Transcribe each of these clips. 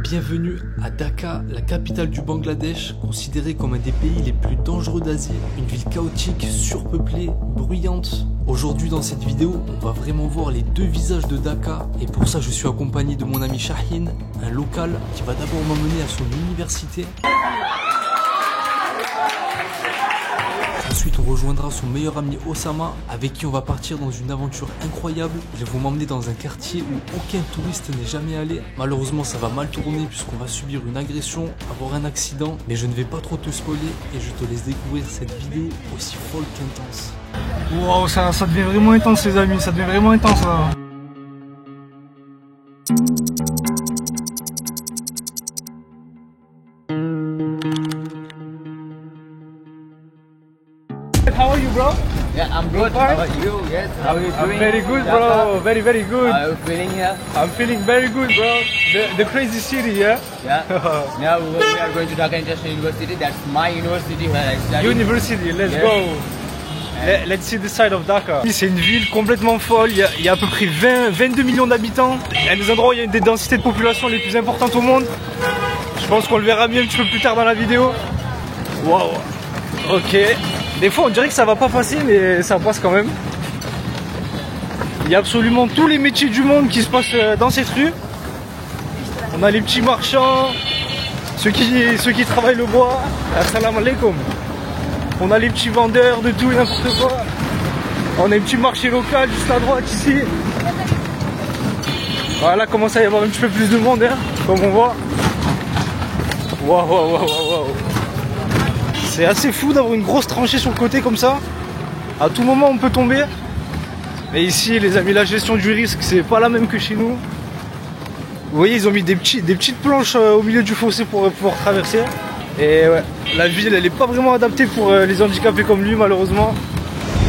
Bienvenue à Dhaka, la capitale du Bangladesh, considérée comme un des pays les plus dangereux d'Asie. Une ville chaotique, surpeuplée, bruyante. Aujourd'hui dans cette vidéo, on va vraiment voir les deux visages de Dhaka. Et pour ça, je suis accompagné de mon ami Shahin, un local qui va d'abord m'emmener à son université. Ensuite, on rejoindra son meilleur ami Osama, avec qui on va partir dans une aventure incroyable. Ils vont m'emmener dans un quartier où aucun touriste n'est jamais allé. Malheureusement, ça va mal tourner puisqu'on va subir une agression, avoir un accident. Mais je ne vais pas trop te spoiler et je te laisse découvrir cette vidéo aussi folle qu'intense. Wow, ça devient vraiment intense les amis, ça devient vraiment intense là. How are you, bro? Yeah, I'm good. How about you? Yes. How are you doing? I'm very good, bro. Very good. How are you feeling here? I'm feeling very good, bro. The crazy city, yeah? Yeah. Now we are going to Dhaka International University. That's my university where I study. University, let's go. Let's see the side of Dhaka. C'est une ville complètement folle. Il y a à peu près 22 millions d'habitants. Il y a des endroits où il y a des densités de population les plus importantes au monde. Je pense qu'on le verra mieux un petit peu plus tard dans la vidéo. Wow. Ok. Des fois on dirait que ça va pas passer mais ça passe quand même. Il y a absolument tous les métiers du monde qui se passent dans cette rue. On a les petits marchands, ceux qui travaillent le bois. Assalamu alaikum. On a les petits vendeurs de tout et n'importe quoi. On a un petit marché local juste à droite ici. Voilà, commence à y avoir un petit peu plus de monde hein, comme on voit. Waouh. C'est assez fou d'avoir une grosse tranchée sur le côté comme ça. À tout moment on peut tomber. Mais ici les amis, la gestion du risque c'est pas la même que chez nous. Vous voyez, ils ont mis des petites planches au milieu du fossé pour pouvoir traverser. Et ouais, la ville elle est pas vraiment adaptée pour les handicapés comme lui malheureusement.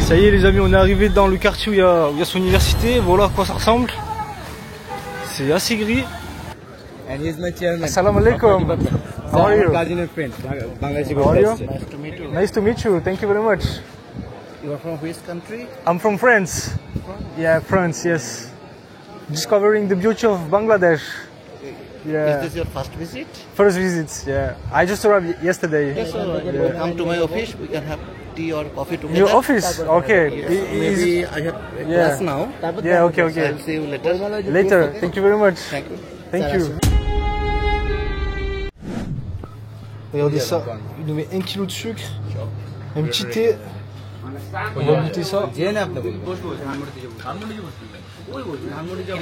Ça y est les amis, on est arrivé dans le quartier où il y a son université. Voilà à quoi ça ressemble. C'est assez gris. And he's my chairman. Assalamu alaikum. How are you? Cousin and friend. Bangladeshi. How are you? Nice to meet you. Nice to meet you. Thank you very much. You are from which country? I'm from France. Yeah, France, yes. Discovering the beauty of Bangladesh. Yeah. Is this your first visit? First visit, yeah. I just arrived yesterday. Yes, sir. Yeah. Come to my office. We can have tea or coffee together. Your office? Okay. Yes. Maybe I have class now. Yeah, okay. I'll see you later. Later. Thank you very much. Thank you. Thank you. Regardez ça, il nous met 1 kg de sucre, un petit thé, on va goûter ça. Il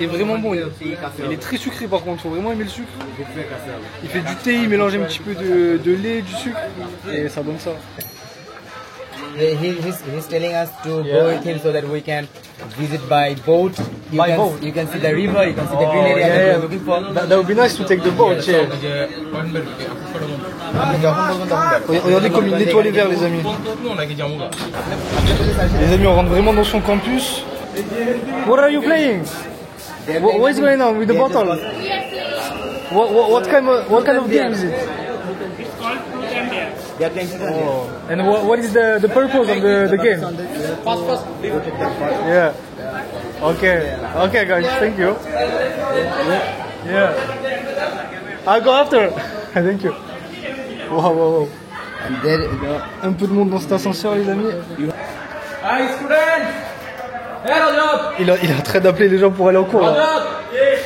est vraiment bon, il est très sucré par contre, il faut vraiment aimer le sucre. Il fait du thé, il mélange un petit peu de lait et du sucre, et ça donne ça. He's telling us to go with him so that we can visit by boat. You can see the river, you can see the green area that we're looking for. That would be nice to take the boat, yeah. Regardez comme il nettoie les verres les amis. Les amis, on rentre vraiment dans son campus. What are you playing? What is going on with the bottle? What kind of game is it? Oh. And what is the purpose of the game? Yeah. Okay guys, thank you. Yeah. I'll go after. Thank you. Wow. Un peu de monde dans cet ascenseur les amis. Hi student! Il est en train d'appeler les gens pour aller au cours là.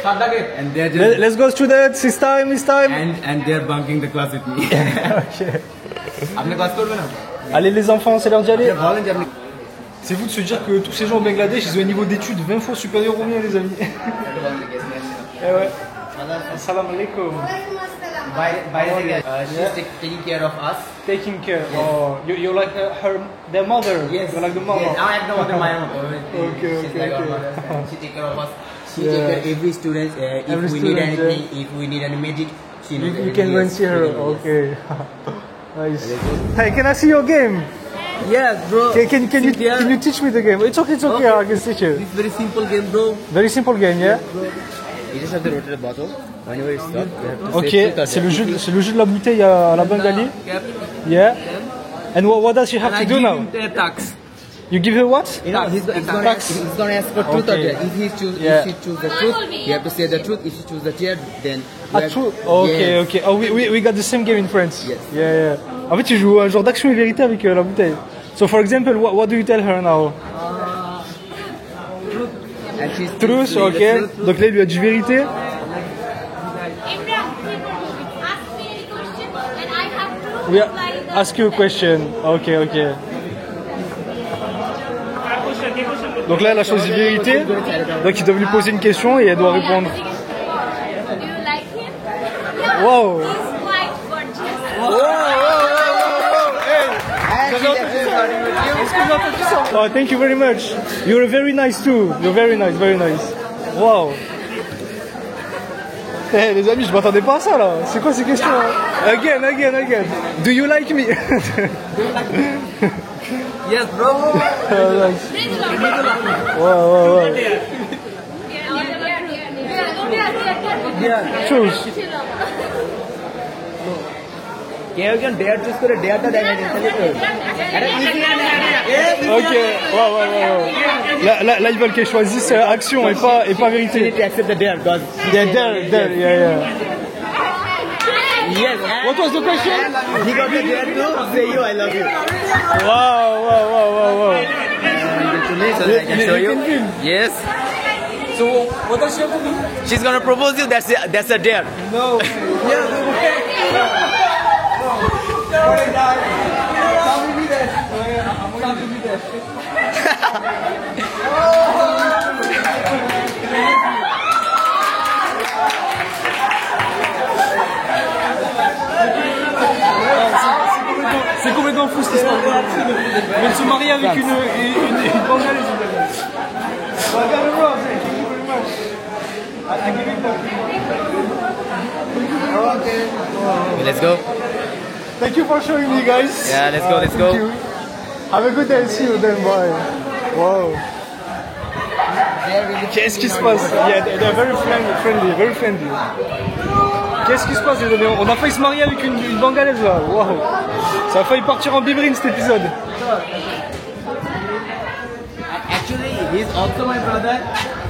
And they're just, Let's go students, it's time. and they're bunking the class with me. Okay. आपने class करना ना? Allez les enfants, c'est l'heure d'y aller. C'est fou de se dire que tous ces gens au Bangladesh, ils ont un niveau d'études 20 fois supérieur au mien les amis. Eh ouais. Assalamu alaikum. She's taking care of us. Taking care. Oh, you like their mother? Yes. You like the mama? Yes, I am the mother, my own. Okay. She's like our mother. She take care of us. She Yeah. take care of every student. If we need anything, if we need any magic, she knows. You can go and see her. Okay. Nice. Hey, can I see your game? Yes, bro. Can you teach me the game? It's okay. I can teach you. It's very simple game, bro. Very simple game, yeah. You just have to rotate the bottle. Whenever it's stuck, you have to Ok, c'est le jeu de la bouteille à la Bengali. Cap. Yeah. And what does she have And to I do give now? him 10 attacks. You give her what? You know, he's gonna ask for truth or dare. If he choose the truth, you have to say the truth. If she choose the dare, then you have True. Okay, yes. okay. Oh, we got the same game in France. Yes. Yeah. En fait, tu joues un genre d'action et vérité avec la bouteille. So, for example, what do you tell her now? And she's Truth, saying the ok. truth. Donc là, il lui a dit vérité. Imran, ask me any question and I have to We reply the ask you a question. Ok. Donc là, elle a choisi vérité. Donc ils doivent lui poser une question et elle doit répondre. Do you like him? Yeah. Wow. He's quite gorgeous. Oh, thank you very much. You're very nice too. You're very nice. Wow. Eh les amis, je m'attendais pas à ça là. C'est quoi ces questions hein? Again. Do you like me? Yes, bro. Nice. Wow. Choose. You can dare choose for a dare to Ok. Wow. Là ils veulent qu'elle choisisse action et pas You vérité. need to accept the dare because Yeah, there. yes. What was the question? He got the dare to say you I love you. Wow. To me, so I can show you. Yes. So what does she have to do? She's gonna propose you. That's a dare. No. C'est complètement fou cette histoire. Elle se marie avec une Bangalaise. Let's go. Thank you for showing me, guys. Yeah, let's go. Thank you. Have a good day. See you then. Bye. Wow. Qu'est-ce qui se passe? Yeah, they're very friendly. Qu'est-ce qui se passe les amis? On a failli se marier avec une Bangalaise là. Wow. Ça a failli partir en biberine cet épisode. Actually, he's also my brother.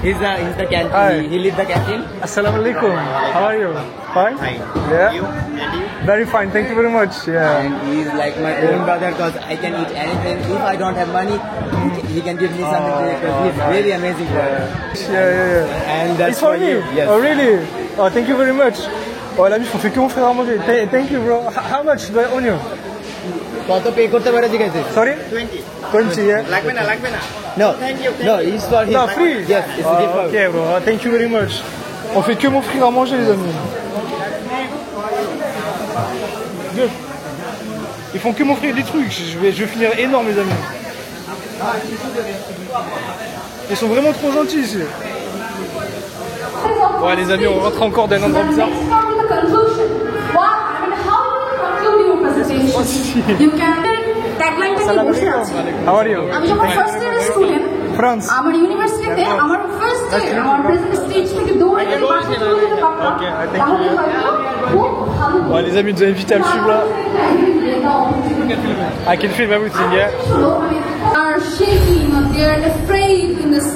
He's the canteen. Hi. He leads the canteen. Assalamu alaikum. How are you? Fine? Fine. Yeah. You? And you? Very fine. Thank you very much. Yeah. And he's like my own brother because I can eat anything. If I don't have money, he can give me something to eat because he's really amazing brother. Yeah. And that's It's for me? you. Yes. Oh really? Oh, thank you very much. Oh la vie, on fait que mon frère à manger. Thank you bro. How much do I owe you? কত pay করতে পারে জিজ্ঞাসা? Sorry? 20, yeah? লাগবে না। No. No, it's for him. No, free? Yes, it's a gift for Ok bro, thank you very much. On fait que m'offrir à manger les amis. Good. Ils font que m'offrir des trucs, je vais finir énorme les amis. Ils sont vraiment trop gentils ici. Ouais les amis, on rentre encore d'un endroit bizarre. You can tagline থেকে বসে আছি How are you? আমি যখন first year student France. আমার ইউনিভার্সিটিতে আমার first year আমার present stage থেকে দৌড়ে পাশে চলে যেতে পারতাম Okay, thank you. তাহলে হয়তো খুব ভালো Ouais les amis, nous a invités à le suivre là. I can film everything, yeah? are shaking or they are afraid in this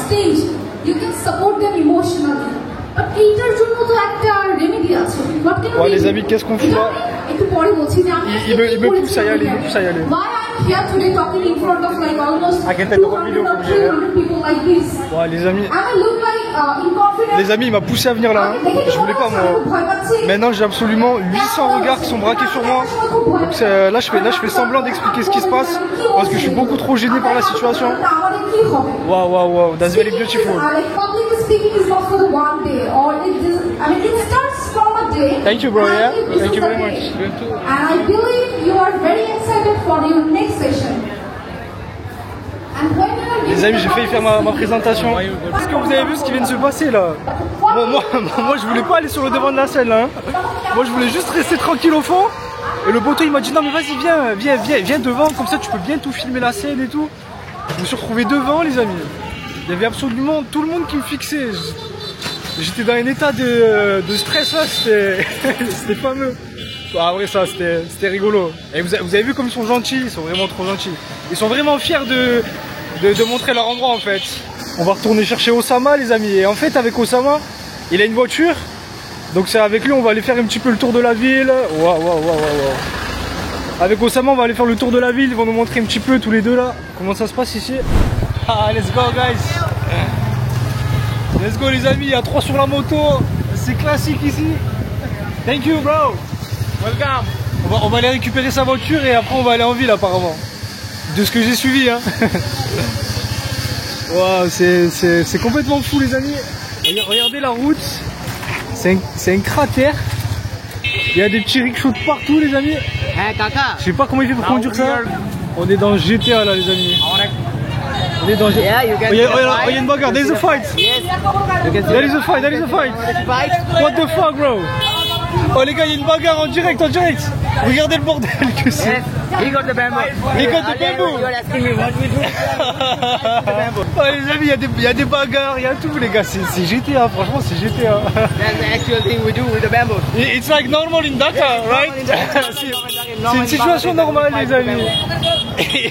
stage, you can support them emotionally. But এইটার জন্য তো একটা রেমেডি আছে. What can Ouais we les do? amis, qu'est-ce qu'on fait là? একটু পরে বলছি যে আমি Il me pousse à y aller, Why I'm here today talking in front of like almost I can take the whole 200 video or from here. 300 people like this. Ouais les amis, Am I look like inconfident? les amis il m'a poussé à venir là, hein. Je voulais pas moi. Maintenant j'ai absolument 800 regards qui sont braqués sur moi. Donc là je fais semblant d'expliquer ce qui se passe parce que je suis beaucoup trop gêné par la situation. Wow, that's very beautiful. Like public speaking is not for the one day or it starts from a day. Thank you, bro, and yeah. this Thank is you the very day. much. And I believe you are very excited for your next session. And when you are Les amis, j'ai failli faire ma présentation. Est-ce que vous avez vu ce qui vient de se passer là? Bon, moi je voulais pas aller sur le devant de la scène là, hein. Moi je voulais juste rester tranquille au fond. Et le poteau il m'a dit non mais vas-y viens devant, comme ça tu peux bien tout filmer la scène et tout. Je me suis retrouvé devant les amis. Il y avait absolument tout le monde qui me fixait. J'étais dans un état de stress là, c'était fameux. Ah ouais, ça c'était rigolo. Et vous avez vu comme ils sont gentils, ils sont vraiment trop gentils. Ils sont vraiment fiers de montrer leur endroit en fait. On va retourner chercher Osama les amis. Et en fait avec Osama, il a une voiture. Donc c'est avec lui on va aller faire un petit peu le tour de la ville. Waouh. Avec Osama on va aller faire le tour de la ville. Ils vont nous montrer un petit peu tous les deux là comment ça se passe ici. Ah let's go guys. Let's go les amis, il y a 3 sur la moto. C'est classique ici. Thank you bro. Welcome. On va aller récupérer sa voiture et après on va aller en ville apparemment. De ce que j'ai suivi hein. Wow, c'est complètement fou les amis. Regardez la route. C'est un cratère. Il y a des petits rickshaws de partout les amis. Je sais pas comment il fait pour conduire ça. On est dans GTA là les amis. On est dans GTA. Il y a une bagarre. There is a fight. There is a fight. What the fuck bro? Oh les gars, il y a une bagarre en direct. Regardez le bordel que c'est. He got the bamboo. He got the bamboo. You are asking me what we do. Oh les amis, il y a des bagarres, il y a tout les gars. C'est GTA, franchement c'est GTA. That's the actual thing we do with the bamboo. It's like normal in Dhaka, right? C'est une situation normale les amis.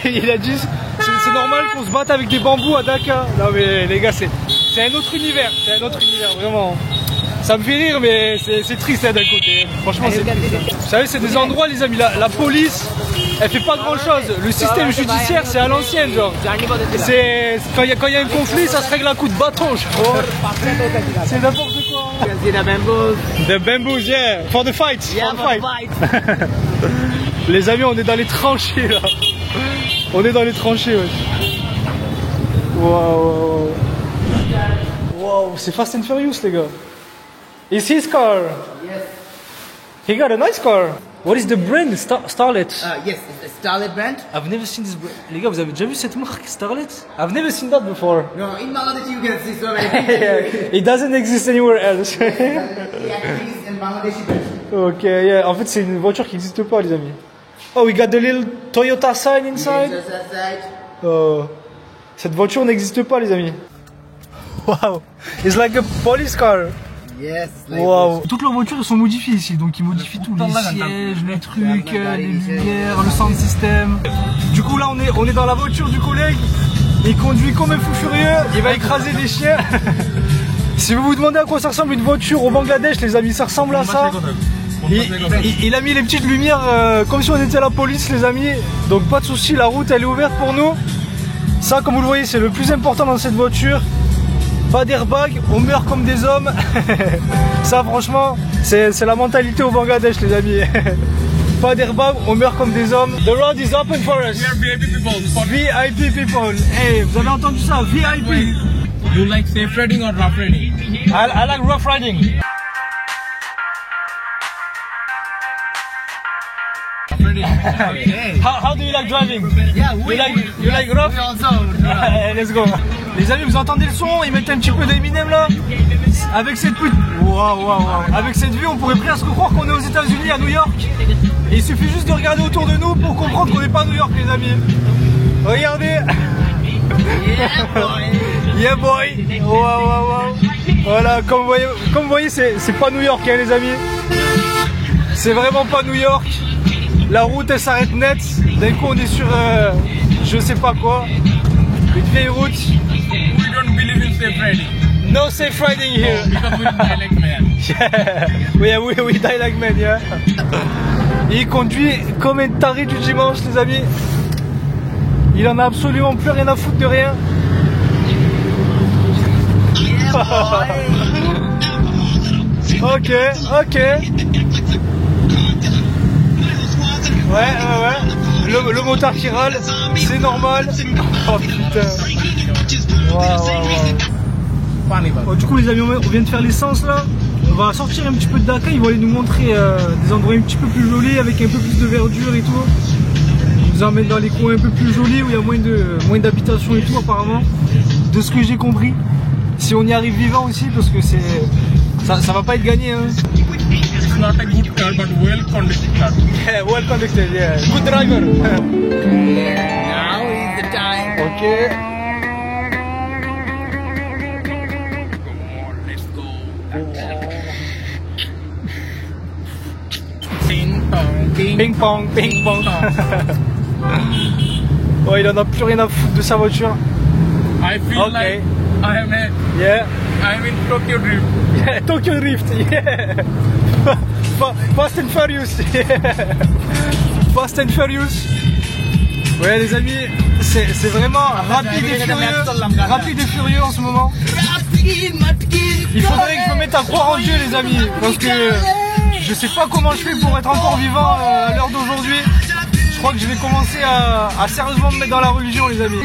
Il a dit c'est normal qu'on se batte avec des bambous à Dhaka. Non mais les gars, c'est un autre univers, vraiment. Ça me fait rire mais c'est triste hein, d'un côté. Franchement c'est triste. Vous savez c'est des endroits les amis, la police elle fait pas grand chose. Le système judiciaire c'est à l'ancienne genre. C'est quand il y a un conflit ça se règle à coup de bâton je crois. C'est n'importe quoi. You can see the bamboos. The bamboos yeah. For the fight. Yeah, for the fight. Les amis on est dans les tranchées là. On est dans les tranchées ouais. Wow, c'est Fast and Furious les gars. It's his car. Yes. He got a nice car. What is the brand? Starlet. Yes, it's the Starlet brand. I've never seen this brand. Les gars, vous avez déjà vu cette marque Starlet? I've never seen that before. No, in Bangladesh you can see so many things. It doesn't exist anywhere else. The actually is in Bangladeshi brand. Ok, yeah. En fait, c'est une voiture qui n'existe pas, les amis. Oh, we got the little Toyota sign inside. Just outside. Oh, cette voiture n'existe pas, les amis. Wow, it's like a police car. Yes. Like Wow. Toutes leurs voitures elles sont modifiées ici, donc ils modifient tout, les sièges, les trucs, les lumières, le sound system. Du coup là on est dans la voiture du collègue, il conduit comme un fou furieux, il va écraser des chiens. Si vous vous demandez à quoi ça ressemble une voiture au Bangladesh les amis, ça ressemble à ça. Il a mis les petites lumières comme si on était à la police les amis, donc pas de souci, la route elle est ouverte pour nous. Ça comme vous le voyez c'est le plus important dans cette voiture. Pas d'airbag, on meurt comme des hommes. Ça franchement, c'est la mentalité au Bangladesh les amis. Pas d'airbag, on meurt comme des hommes. The road is open for us. We are VIP people. VIP people. Hey, vous avez entendu ça? VIP. You like safe riding or rough riding? I like rough riding. Okay. How do you like driving? Yeah, You like rough? we also. Let's go. Les amis, vous entendez le son? Ils mettent un petit peu d'Eminem là. Avec cette petite... Avec cette vue, on pourrait presque croire qu'on est aux États-Unis, à New York. Et il suffit juste de regarder autour de nous pour comprendre qu'on n'est pas à New York, les amis. Regardez. Yeah, boy. Yeah, boy. Wow. Voilà, comme vous voyez, c'est pas New York, hein, les amis. C'est vraiment pas New York. La route, elle s'arrête net. D'un coup, on est sur je sais pas quoi. Une vieille route. We don't believe in safe riding. No safe riding here. Because we die like man. Yeah. We die like men, yeah. Il conduit comme un taré du dimanche, les amis. Il en a absolument plus rien à foutre de rien. Ok. Ouais. Le motard qui râle, c'est normal. Oh putain. Wow. Bon, du coup les amis, on vient de faire l'essence là. On va sortir un petit peu de Dhaka, ils vont aller nous montrer des endroits un petit peu plus jolis avec un peu plus de verdure et tout. Ils nous emmènent dans les coins un peu plus jolis où il y a moins d'habitations et tout apparemment. De ce que j'ai compris. Si on y arrive vivant aussi parce que ça va pas être gagné hein. It's not a good car but well conducted car. Yeah, well conducted, yeah. Good driver. Now is the time. Ok. In top. Ping pong, ping pong. Oh, il en a plus rien à foutre de sa voiture. I feel Okay. like I am Yeah. in Tokyo Drift. Yeah, Tokyo Drift, yeah. Fast and Furious, yeah. Fast and Furious. Ouais les amis, c'est vraiment rapide et furieux en ce moment. Il faudrait que je me mette à croire en Dieu les amis, parce que je sais pas comment je fais pour être encore vivant à l'heure d'aujourd'hui. Je crois que je vais commencer à sérieusement me mettre dans la religion les amis.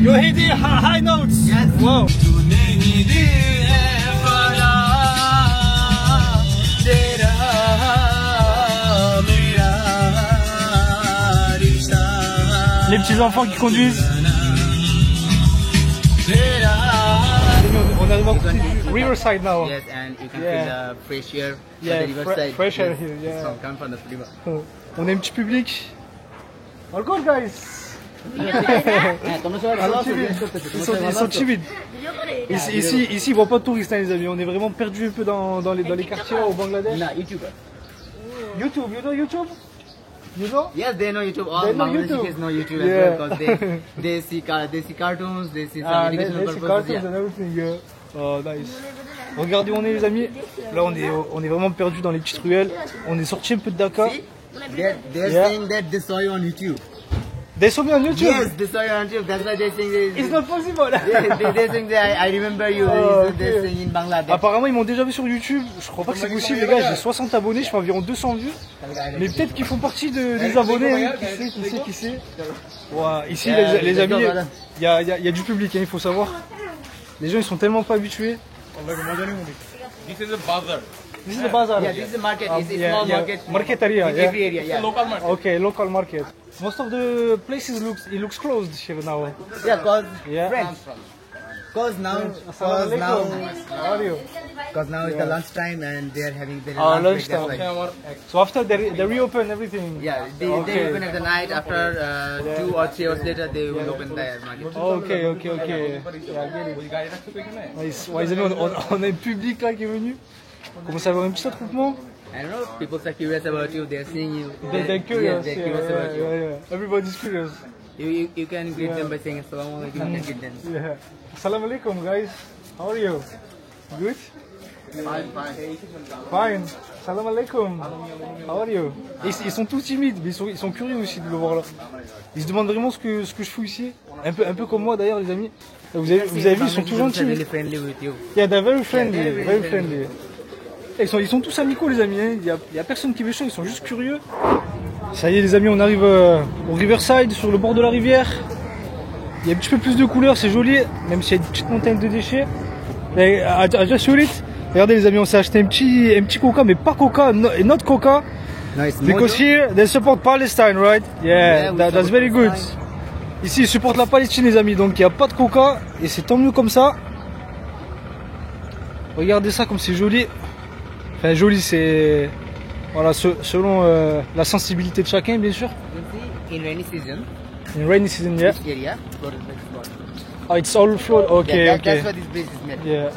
You're hitting high notes. Yes. Wow. Les petits enfants qui conduisent. On arrive à côté du Riverside now. Yes, and you can Yeah. feel the fresh air Yeah, from the riverside. fresh air Yes, here, yeah. it's come from the river. On a un petit public. All good guys. Ils sont timides. Ici, ils voient pas de touristes, hein, les amis. On est vraiment perdus un peu dans les quartiers au Bangladesh. No, YouTuber. YouTube, you know YouTube? You know? Yes, they know YouTube. All They know Bangladeshi YouTube. kids know YouTube Yeah. as well because they see cartoons, they see some Ah, educational let's see purposes. cartoons and everything. Yeah. Oh, nice. Regardez où on est, les amis. Là, on est vraiment perdus dans les petites ruelles. On est sorti un peu de Dhaka. See? They're Yeah. saying that they saw you on YouTube. They saw me on YouTube. Yes, they saw you on YouTube. That's why they're saying It's not possible. they're saying that I remember you. Oh, They're okay. saying in Bangladesh. Apparemment, ils m'ont déjà vu sur YouTube. Je crois pas que c'est possible, les gars. J'ai 60 abonnés, je fais environ 200 vues. Mais peut-être qu'ils font partie des abonnés. Hein. Qui sait. Wow. Ici, les amis, il y a du public, hein, il faut savoir. Les gens, ils sont tellement pas habitués. This is a bazaar. This is the bazaar. Yeah, this is a market. It's a Yeah, small yeah. market. Market area, In yeah. every area, yeah. Local market. Okay, local market. Most of the places looks closed here now. Yeah, cause Yeah. friends. Cause now How are you? it's the lunchtime and they're having their Oh, lunch break, lunchtime. that's why. So after they reopen everything. Yeah, they Okay. open at the night. After 2 or 3 hours later, they will open the market. Okay. Yeah, I get it. Nice. Ouais, les amis, on a un public là qui est venu. On commence à avoir un petit attroupement. I don't know. People are curious about you. They're seeing you. They're curious. Yeah, they're curious about you. Yeah. Everybody's curious. You can greet them by saying Assalamu alaikum. You can greet them. Yeah. Assalamu alaikum, guys. How are you? Good? Fine. Salam alaikum. How are you? Ils sont tous timides, mais ils sont curieux aussi de le voir là. Ils se demandent vraiment ce que je fous ici. Un peu comme moi d'ailleurs, les amis. Vous avez vu, ils sont tous gentils. Really friendly with you. Yeah, they're very friendly. Very friendly. Ils sont tous amicaux, les amis. Hein. Il y a personne qui est méchant, ils sont juste curieux. Ça y est, les amis, on arrive au Riverside, sur le bord de la rivière. Il y a un petit peu plus de couleurs, c'est joli, même s'il y a une petite montagne de déchets. Et, I just show it. Regardez, les amis, on s'est acheté un petit coca, mais pas coca, not coca. No, it's Because here they support Palestine, right? Yeah, we that's support very good. Palestine. Ici, ils supportent la Palestine, les amis, donc il n'y a pas de coca, et c'est tant mieux comme ça. Regardez ça comme c'est joli. Enfin, joli, c'est. Voilà, selon la sensibilité de chacun, bien sûr. You can see in rainy season, In rainy season, yeah. this area flooded by flood. Ah, it's all flood. Ok, Yeah, ok. that's why this place is made. Yeah.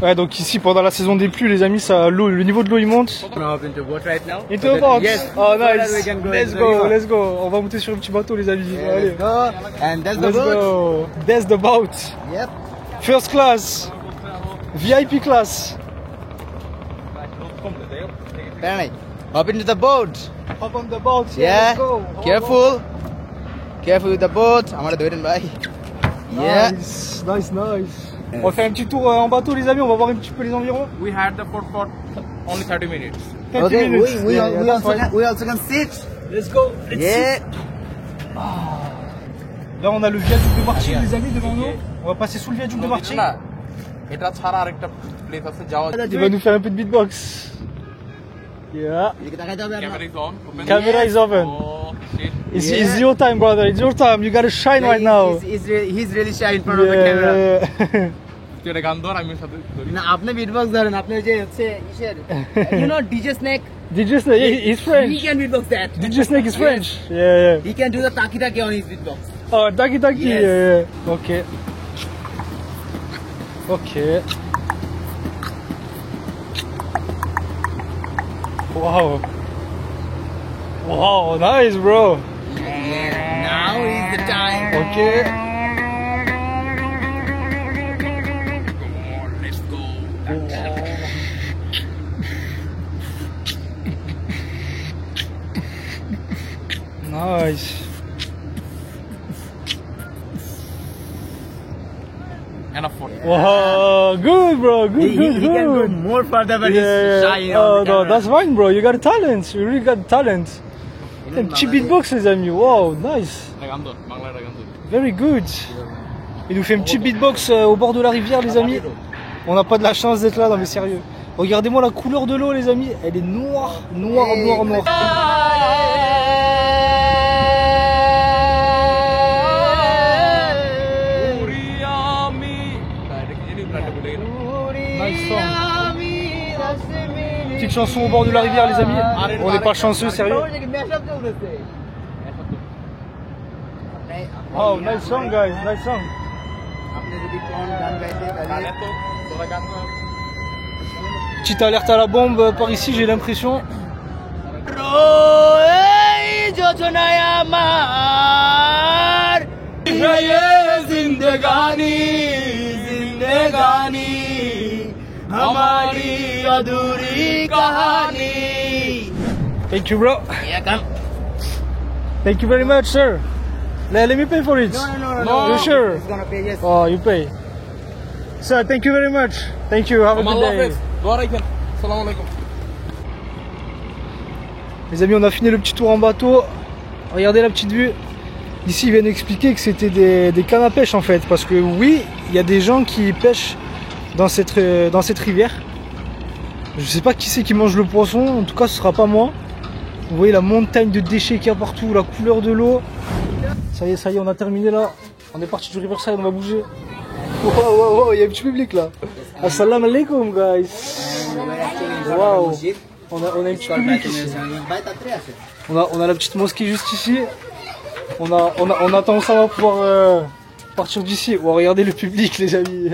Ouais, donc ici, pendant la saison des pluies, les amis, le niveau de l'eau il monte. We're gonna hop into a boat right now. Into So a that- box. Yes. Oh, so that we nice. can go Let's into the go, river. let's go. On va monter sur un petit bateau, les amis. Yeah, Allez. let's go. And that's the Let's boat. go. That's the boat. Yep. First class. VIP class. Apparently. Hop into the boat. Hop on the boat. Yeah. Let's go. Careful. Careful with the boat. I'm gonna do it in bye. Yeah. Nice, nice, nice. On va faire un petit tour en bateau, les amis. On va voir un petit peu les environs. We had the food for only 30 minutes. 30 Okay, minutes. we Yeah, that's fine. also can sit. Let's go. Let's Yeah. Là, on a le viaduc de Marchi, les amis, devant nous. On va passer sous le viaduc de Marchi. এটা ছাড়া আরেকটা প্লেস আছে যাওয়া Il va nous faire un peu de beatbox. Yeah. You can Camera is on. Open. Camera is open. Oh shit. It's your time, brother. It's your time. You gotta shine right now. He's really shy in front of the camera. Yeah. তুই একটা গান ধর আমি সাথে ধরি না আপনি beatbox ধরেন আপনি যে হচ্ছে ইসের you know DJ Snake. DJ Snake, he's French. He can beatbox that. DJ Snake is French. Yeah, yeah. He can do the taki taki on his beatbox. Oh, taki taki. Yes. Yeah, yeah. Okay. Okay. Wow. Wow, nice, bro. Yeah. Now is the time. Okay. let's go Nice. enough for Wow, good, bro. Good, He can go good. more further but he's shy on Oh, the no, camera. that's fine, bro. You got talent. You really got talent. Petit beatbox, les amis. Wow, nice. একটা গান ধর বাংলা একটা গান ধর Very good. Il nous fait un petit beatbox au bord de la rivière, les amis. On n'a pas de la chance d'être là, non mais sérieux. Regardez-moi la couleur de l'eau, les amis. Elle est noire, noire, noire, noire. Nice song. Petite chanson au bord de la rivière, les amis. On n'est pas chanceux, sérieux. Oh, nice song, guys. Nice song. Petite alerte à la bombe par ici, j'ai l'impression. Thank you, bro. Yeah, come. Thank you very much, sir. Let me pay for it. No. You sure? He's gonna pay, yes. Oh, you pay. Sir, thank you very much. Thank you. Have a good আল্লাহ day. হাফেজ দোয়া রাখেন আসসালামু আলাইকুম Les amis, on a fini le petit tour en bateau. Regardez la petite vue. Ici, ils viennent expliquer que c'était des cannes à pêche en fait. Parce que oui, il y a des gens qui pêchent dans cette rivière. Je sais pas qui c'est qui mange le poisson. En tout cas, ce sera pas moi. Vous voyez la montagne de déchets qu'il y a partout, la couleur de l'eau. Ça y est, on a terminé là. On est parti du Riverside, on va bouger. Wow, il y a un petit public là. Assalamu alaikum, guys. Wow. On a un petit public ici. On a la petite mosquée juste ici. On attend ça va pouvoir partir d'ici. Oh, regardez le public, les amis.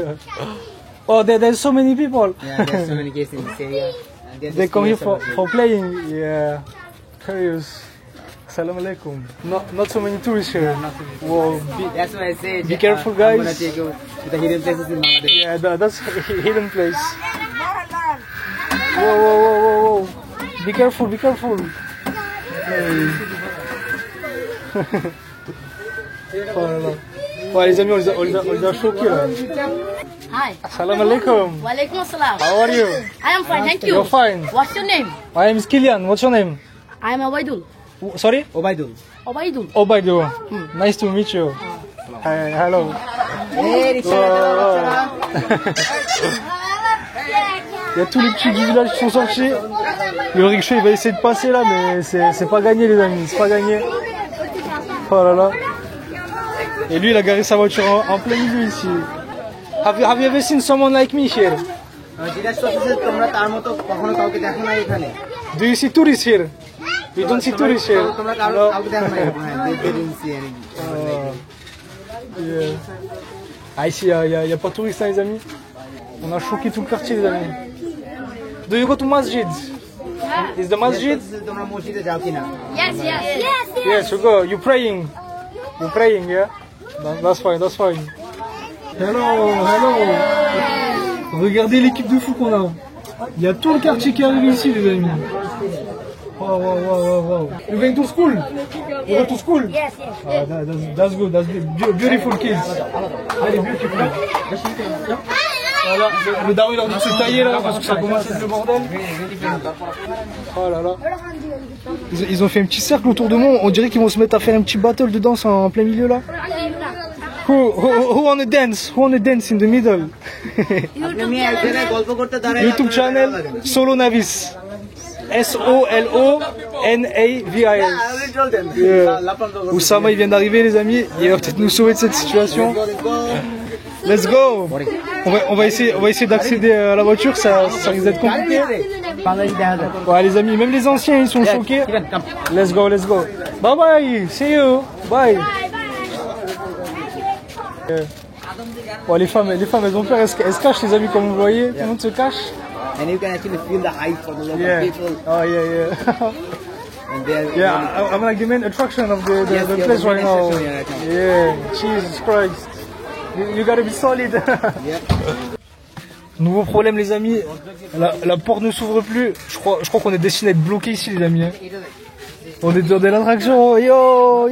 Oh, there's so many people. Yeah, there's so many cases in this area. And They come here for playing. Yeah. Curious. Assalamu alaikum. Not so many tourists here. Whoa, That's why I say Be careful, I'm guys. gonna take you to the hidden places in Bangladesh. yeah, that's a hidden place. Whoa. Be careful. Hey. Oh là là. Ouais, les amis, on les a choqués là. Hi. Assalamu alaikum. Walaikum assalam. How are you? I am fine, thank you. You're fine. What's your name? My name is Kilian. What's your name? I am Obaidul. Sorry? Obaidul. Obaidul. Obaidu. Nice to meet you. Hi, hello. Hey, Il y a tous les petits du village qui sont sortis. Le rickshaw il va essayer de passer là, mais c'est pas gagné les amis, c'est pas gagné. Oh là là. Et lui il a garé sa voiture en plein milieu ici. Have you ever seen someone like me here? তোমরা তার মতো কখনো কাউকে দেখো না এখানে Do you see tourists here? We don't see tourists here. তোমরা কাউকে দেখো না এখানে Ah ici il y a pas de touristes hein, les amis. On a choqué tout le quartier les amis. Do you go to masjid? Is the masjid? তোমরা মসজিদে যাও কিনা Yes. Yes, you go. You praying? You praying, yeah? That's fine. Hello. Regardez l'équipe de fou qu'on a. Il y a tout le quartier qui arrive ici, les amis. Wow. You going to school? You go to school? Yes. Ah, that's good. That's beautiful kids. Allez, beautiful. Voilà, le daron il a envie de se tailler là parce que ça commence à être le bordel. Oh là là. Ils ont fait un petit cercle autour de moi. On dirait qu'ils vont se mettre à faire un petit battle de danse en plein milieu là. Who wanna dance? Who wanna dance in the middle? আমি এক জায়গায় গল্প করতে দাঁড়াই YouTube channel Solo Navis. S-O-L-O-N-A-V-I-S. Yeah. Oussama il vient d'arriver les amis, il va peut-être nous sauver de cette situation. Let's go. On va essayer d'accéder à la voiture, ça risque d'être compliqué. Ouais les amis, même les anciens ils sont choqués. Let's go. Bye bye, see you. Bye. Bon, les femmes elles ont peur, elles se cachent les amis comme vous voyez, tout le monde se cache. And you can actually feel the hype for the local people. Oh yeah. And they're I'm like the main attraction of the place right now. Yeah, Jesus Christ. You gotta be solid. Nouveau problème les amis, la porte ne s'ouvre plus. Je crois qu'on est destiné à être bloqué ici les amis. On est dans de l'attraction. Yo.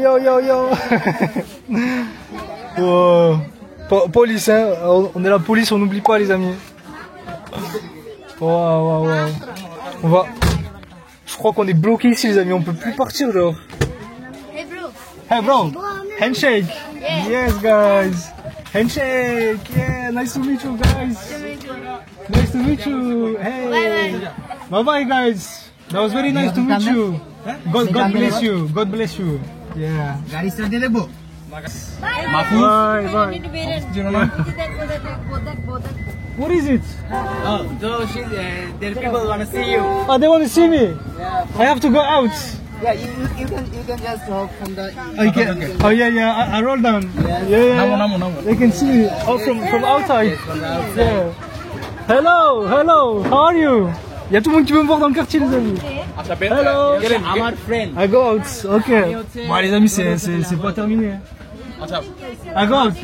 Wow. Police hein, on est la police, on n'oublie pas les amis. Wow. Je crois qu'on est bloqué ici les amis, on peut plus partir genre. Hey bro, handshake. Yes guys, handshake. Yeah, nice to meet you guys. Nice to meet you. Hey. Bye guys. That was very nice to meet you. God bless you. God bless you. Yeah. Bye. What is it? Oh, so there people want to see you. Oh, they want to see me. Yeah. I have to go out. Yeah, you can just talk from the. Okay. Oh yeah. I roll down. Yeah. They can see me. Oh, from outside. Yes, from the outside. Yeah. Hello. How are you? Il y a tout le monde qui veut me voir dans le quartier les amis. Hello. Our friend. I go out. Ok. Bon les amis c'est pas terminé. I go out.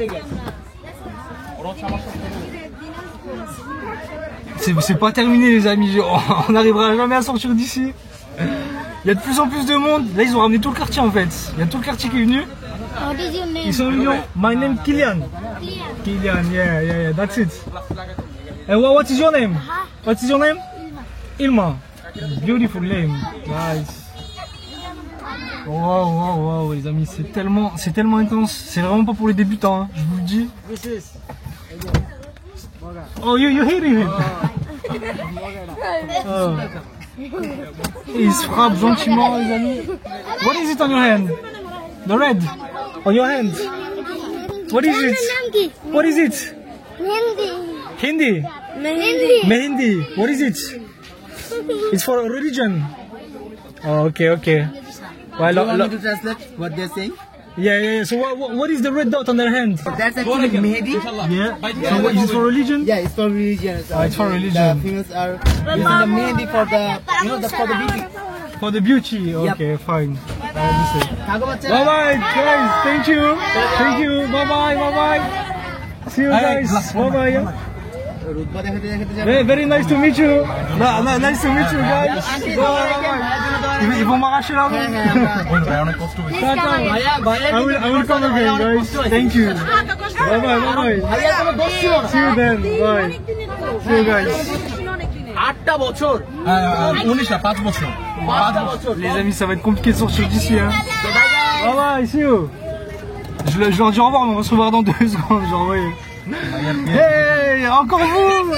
C'est pas terminé les amis. On n'arrivera jamais à sortir d'ici. Il y a de plus en plus de monde. Là ils ont ramené tout le quartier en fait. Il y a tout le quartier qui est venu. Ils sont venus. My name Kylian. Kylian, yeah. That's it. And what is your name? What is your name? Ilma. Beautiful name. Nice. Wow, les amis, c'est tellement intense. C'est vraiment pas pour les débutants, hein, je vous le dis. Oh, you hitting him. Oh. Il se frappe gentiment, les amis. What is it on your hand? The red on your hand. What is it? What is it? Hindi. Mehendi. What is it? It's for a religion. Oh, okay. Well, You want me to translate what they're saying? Yeah. So what is the red dot on their hand? That's actually Mehdi. Yeah. So what is it for religion? Yeah, it's for religion. Oh, it's for religion. The females are using the Mehdi for the, for the beauty. For the beauty. Okay, fine. I understand. Bye guys. Thank you. Bye. See you guys. Bye. Very nice to meet you. Nice to meet you guys. Ils vont m'arracher la main. I will come again guys. Thank you. Bye. See you then. Bye. See you guys. 8 বছর 5 বছর Les amis, ça va être compliqué de sortir d'ici. Hein. Bye, see you. Je leur dis au revoir, mais on va se revoir dans 2 secondes. Genre, ouais. Hey, encore vous.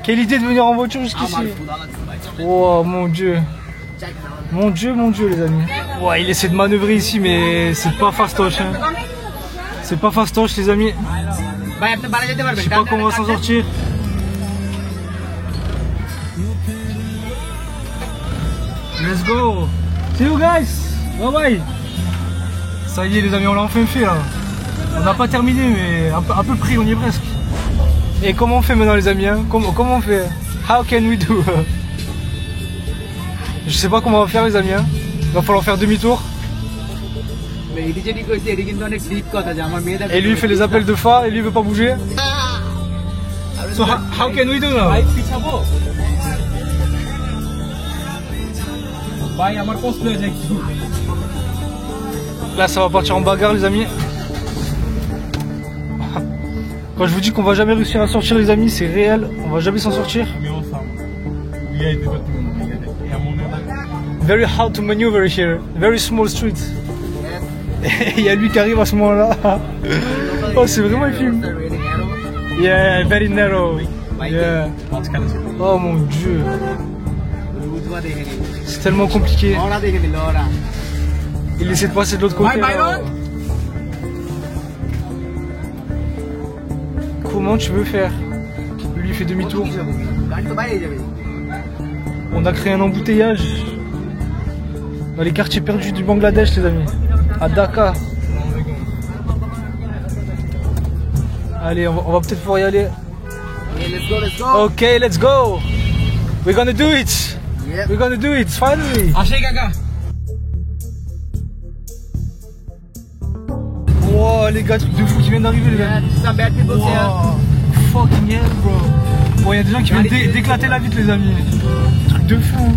Quelle idée de venir en voiture jusqu'ici. Oh mon dieu. Mon dieu les amis. Ouais, il essaie de manœuvrer ici, mais c'est pas fastoche. Hein. C'est pas fastoche les amis. Je sais pas comment on va s'en sortir. Let's go. See you guys. Bye. Ça y est les amis, on l'a enfin fait là. On n'a pas terminé mais à peu près, on y est presque. Et comment on fait maintenant les amis hein? Comment on fait? How can we do? Je sais pas comment on va faire les amis hein? Il va falloir faire demi-tour. Et lui il fait les appels de phare et lui il veut pas bouger. So how can we do now? Là ça va partir en bagarre les amis. Quand je vous dis qu'on va jamais réussir à sortir les amis, c'est réel, on va jamais s'en sortir. Very hard to maneuver here, very small street. Et il y a lui qui arrive à ce moment-là. Oh c'est vraiment un film. Yeah, very narrow. Yeah. Oh mon dieu. C'est tellement compliqué. Il essaie de passer de l'autre côté. Là. Comment tu veux faire? Lui il fait demi-tour. On a créé un embouteillage dans les quartiers perdus du Bangladesh, les amis. À Dhaka. Allez, on va peut-être pouvoir y aller. Ok, let's go. We're gonna do it. Yep. We're gonna do it, finally. Wow, les gars, truc de fou qui viennent d'arriver, les gars. Wow. Fucking hell, bro. Bon, il y a des gens qui viennent d'éclater la vitre, les amis. Truc de fou.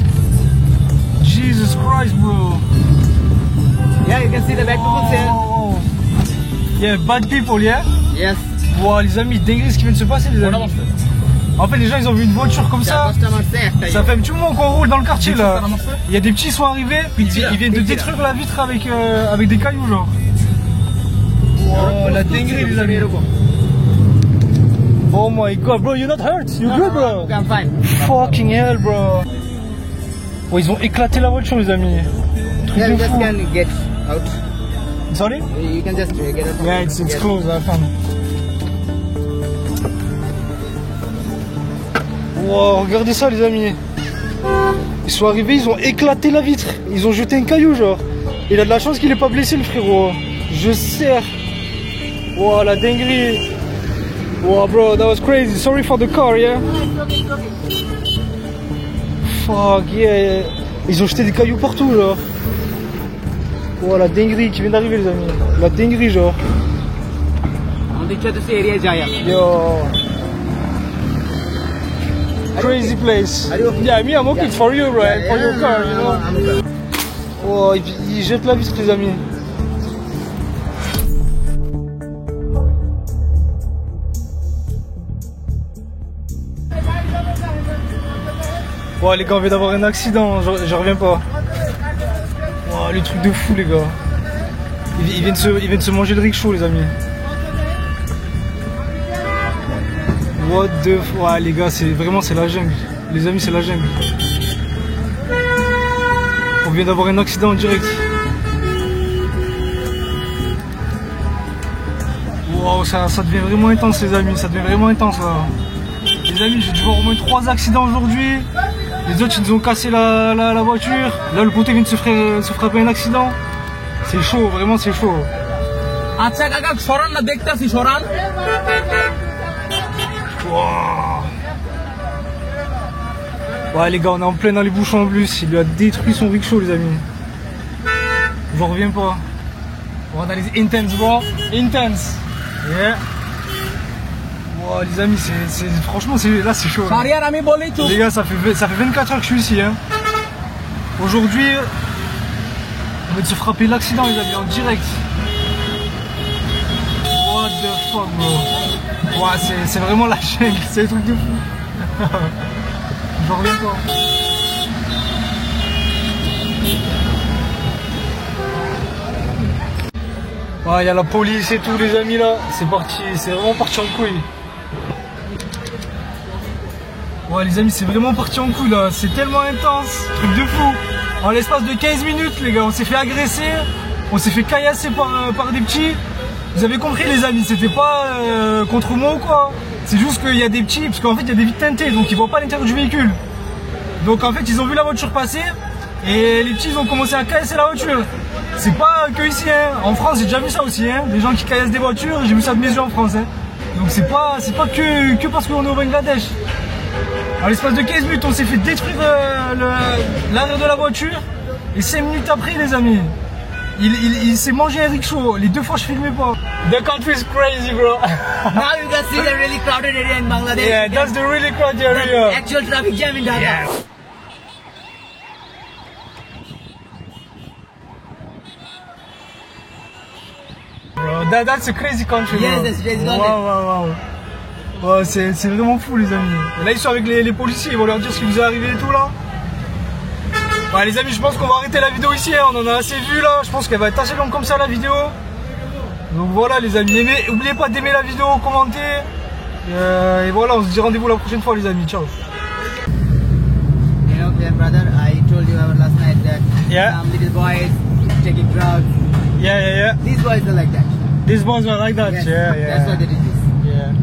Jesus Christ, bro. Yeah, you can see the bad people here. Yeah, bad people, yeah? Yes. Wow, les amis, dingue ce qui vient de se passer, les amis. En fait, les gens, ils ont vu une voiture comme ça. Ça fait un petit moment qu'on roule dans le quartier, là. Il y a des petits qui sont arrivés, puis ils viennent de détruire la vitre avec des cailloux, genre. Wow, la dinguerie, les amis. Oh my god, bro, you're not hurt? You're good, bro? I'm fine. Fucking hell, bro. Oh, ils ont éclaté la voiture, les amis. Truc de fou. Can get out. Sorry? You can just get out. Yeah, it's close, I found. Wow, regardez ça, les amis. Ils sont arrivés, ils ont éclaté la vitre. Ils ont jeté un caillou, genre. Il a de la chance qu'il est pas blessé, le frérot. Je serre. Wow, la dinguerie. Wow, bro, that was crazy. Sorry for the car, yeah? Fuck, yeah. Ils ont jeté des cailloux partout, genre. Wow, la dinguerie qui vient d'arriver, les amis. La dinguerie, genre. Yo. Crazy place. Yeah, me, I'm looking for you, right? For your car, you know? Oh, ils jettent la vitre, les amis. Oh, les gars, on vient d'avoir un accident, je reviens pas. Oh, les trucs de fou, les gars. Ils viennent de se manger le rickshaw, les amis. What the fuck, ouais, les gars, c'est la jungle. Les amis, c'est la jungle. On vient d'avoir un accident en direct. Wow, ça devient vraiment intense, les amis. Ça devient vraiment intense, là. Les amis, j'ai dû voir au moins 3 accidents aujourd'hui. Les autres, ils nous ont cassé la voiture. Là, le poteau vient de se frapper un accident. C'est chaud, vraiment, c'est chaud. Wow. Ouais, les gars, on est en plein dans les bouchons en plus. Il lui a détruit son rickshaw, les amis. J'en reviens pas. Oh, that is intense, bro. Intense. Yeah. Wow, les amis, franchement, là, c'est chaud. Là. Les gars, ça fait 24 heures que je suis ici. Hein. Aujourd'hui, on va se frapper l'accident, les amis, en direct. What the fuck, bro. Ouais, c'est vraiment la chaîne, c'est des trucs de fou. J'en reviens pas. Ouais, il y a la police et tout, les amis, là. C'est parti, c'est vraiment parti en couille. Ouais, les amis, c'est vraiment parti en couille, là. C'est tellement intense, truc de fou. En l'espace de 15 minutes, les gars, on s'est fait agresser. On s'est fait caillasser par des petits. Vous avez compris, les amis, c'était pas contre moi ou quoi. C'est juste qu'il y a des petits, parce qu'en fait il y a des vitres teintées, donc ils voient pas l'intérieur du véhicule. Donc en fait ils ont vu la voiture passer, et les petits ils ont commencé à caillasser la voiture. C'est pas que ici, hein. En France j'ai déjà vu ça aussi, hein. Des gens qui caillassent des voitures, j'ai vu ça de mes yeux en France, hein. Donc c'est pas que parce qu'on est au Bangladesh. En l'espace de 15 minutes on s'est fait détruire l'arrière de la voiture, et 5 minutes après, les amis, il s'est mangé un rickshaw. Les 2 fois je filmais pas. The country is crazy, bro. Now you can see the really crowded area in Bangladesh. Yeah, that's the really crowded area. Actual traffic jam in Dhaka. Yeah. Bro, that's a crazy country, bro. Yes, that's crazy country. Wow. Ouais, c'est vraiment fou, les amis. Là, ils sont avec les policiers, ils vont leur dire ce qui nous est arrivé et tout, là. Ouais, les amis, je pense qu'on va arrêter la vidéo ici, hein. On en a assez vu, là. Je pense qu'elle va être assez longue comme ça, la vidéo. Donc voilà, les amis, n'oubliez pas d'aimer la vidéo, commenter. Et voilà, on se dit rendez-vous la prochaine fois, les amis. Ciao. You know, brother, I Yeah. Some little boys taking drugs. Yeah. These boys are like that. These boys were like that. Yes, Yeah. That's why they did this. Yeah.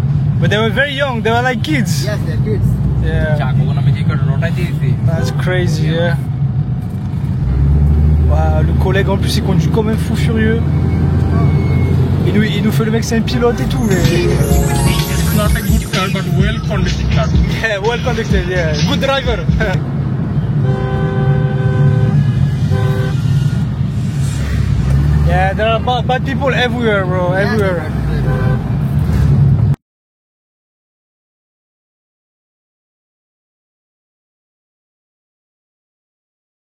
But they were very young. They were like kids. Yes, they're kids. Yeah. That's crazy. Yeah. Wow, le collègue en plus il conduit comme un fou furieux. Il nous fait le mec c'est un pilote et tout. Mais... It's not a good car, but well conditioned car. Yeah, well conducted. Yeah, good driver. Yeah, there are bad people everywhere, bro. Everywhere.